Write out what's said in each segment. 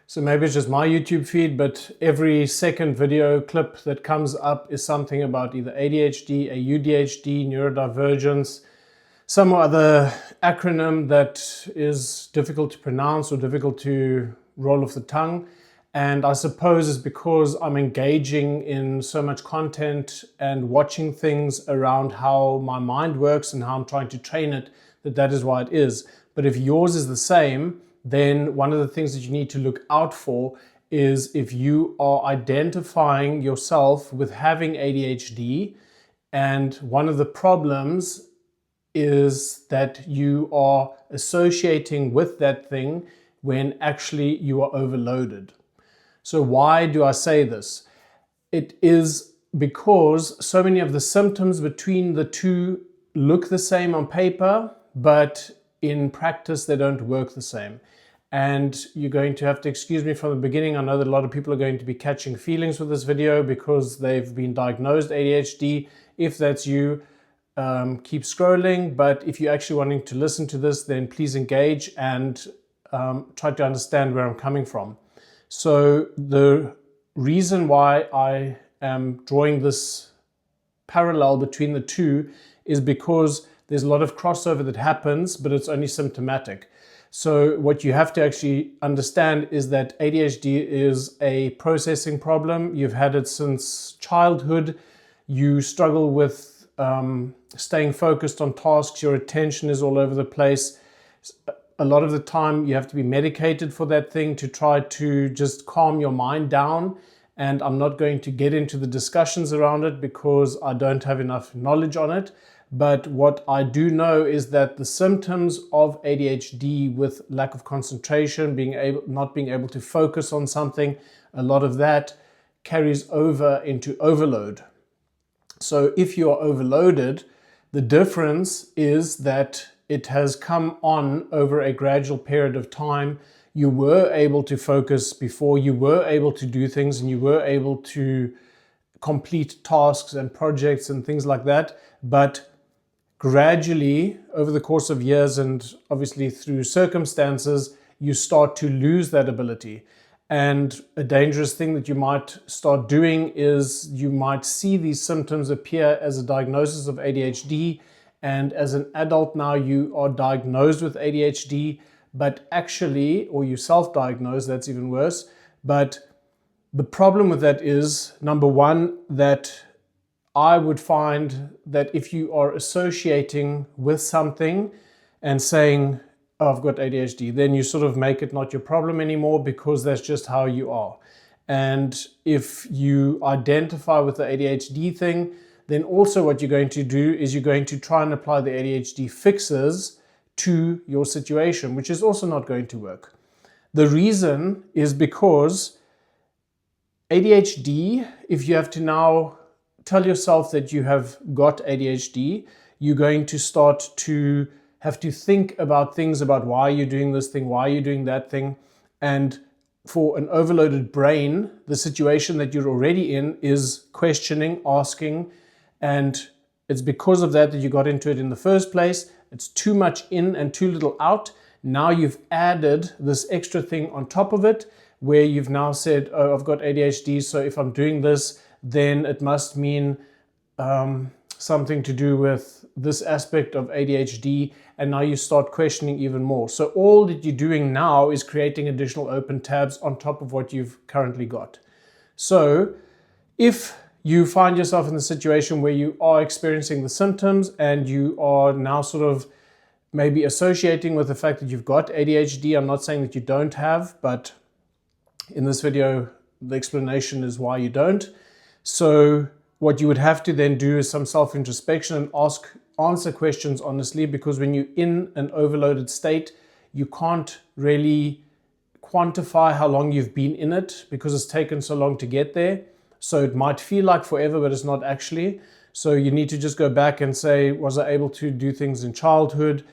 So maybe it's just my YouTube feed, but every second video clip that comes up is something about either ADHD, ADHD, neurodivergence, some other acronym that is difficult to pronounce or difficult to roll off the tongue. And I suppose it's because I'm engaging in so much content and watching things around how my mind works and how I'm trying to train it, that is why it is. But if yours is the same, then one of the things that you need to look out for is if you are identifying yourself with having ADHD, and one of the problems is that you are associating with that thing when actually you are overloaded. So why do I say this? It is because so many of the symptoms between the two look the same on paper, but in practice they don't work the same. And you're going to have to excuse me from the beginning. I know that a lot of people are going to be catching feelings with this video because they've been diagnosed ADHD. If that's you, keep scrolling. But if you're actually wanting to listen to this, then please engage and try to understand where I'm coming from. So the reason why I am drawing this parallel between the two is because there's a lot of crossover that happens, but it's only symptomatic. So what you have to actually understand is that ADHD is a processing problem. You've had it since childhood. You struggle with staying focused on tasks. Your attention is all over the place. A lot of the time you have to be medicated for that thing to try to just calm your mind down. And I'm not going to get into the discussions around it because I don't have enough knowledge on it. But what I do know is that the symptoms of ADHD with lack of concentration, not being able to focus on something, a lot of that carries over into overload. So if you are overloaded, the difference is that it has come on over a gradual period of time. You were able to focus before, you were able to do things, and you were able to complete tasks and projects and things like that. But gradually, over the course of years and obviously through circumstances, you start to lose that ability. And a dangerous thing that you might start doing is you might see these symptoms appear as a diagnosis of ADHD. And as an adult now, you are diagnosed with ADHD, but actually, or you self-diagnose, that's even worse. But the problem with that is, number one, that I would find that if you are associating with something and saying, oh, I've got ADHD, then you sort of make it not your problem anymore because that's just how you are. And if you identify with the ADHD thing, then also what you're going to do is you're going to try and apply the ADHD fixes to your situation, which is also not going to work. The reason is because ADHD, if you have to now tell yourself that you have got ADHD, you're going to start to have to think about things about why you're doing this thing, why you're doing that thing. And for an overloaded brain, the situation that you're already in is questioning, asking, and it's because of that that you got into it in the first place. It's too much in and too little out. Now you've added this extra thing on top of it, where you've now said, oh, I've got ADHD, so if I'm doing this, then it must mean something to do with this aspect of ADHD, and now you start questioning even more. So all that you're doing now is creating additional open tabs on top of what you've currently got. So if you find yourself in the situation where you are experiencing the symptoms and you are now sort of maybe associating with the fact that you've got ADHD, I'm not saying that you don't have, but in this video, the explanation is why you don't. So what you would have to then do is some self-introspection and answer questions honestly, because when you're in an overloaded state, you can't really quantify how long you've been in it because it's taken so long to get there. So it might feel like forever, but it's not actually. So you need to just go back and say, was I able to do things in childhood,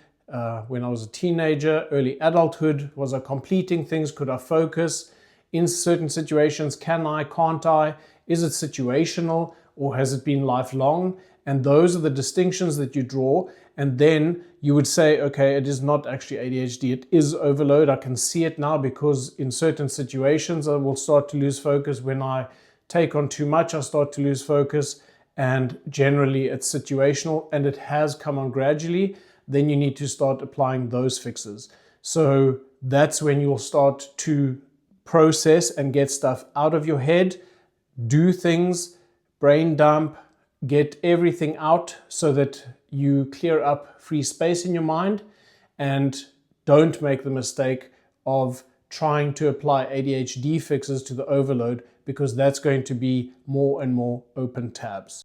when I was a teenager, early adulthood? Was I completing things? Could I focus? In certain situations, can I, can't I? Is it situational or has it been lifelong? And those are the distinctions that you draw. And then you would say, okay, it is not actually ADHD, it is overload. I can see it now because in certain situations I will start to lose focus. When I take on too much, I start to lose focus, and generally it's situational and it has come on gradually. Then you need to start applying those fixes. So that's when you'll start to process and get stuff out of your head, do things, brain dump, get everything out so that you clear up free space in your mind, and don't make the mistake of trying to apply ADHD fixes to the overload, because that's going to be more and more open tabs.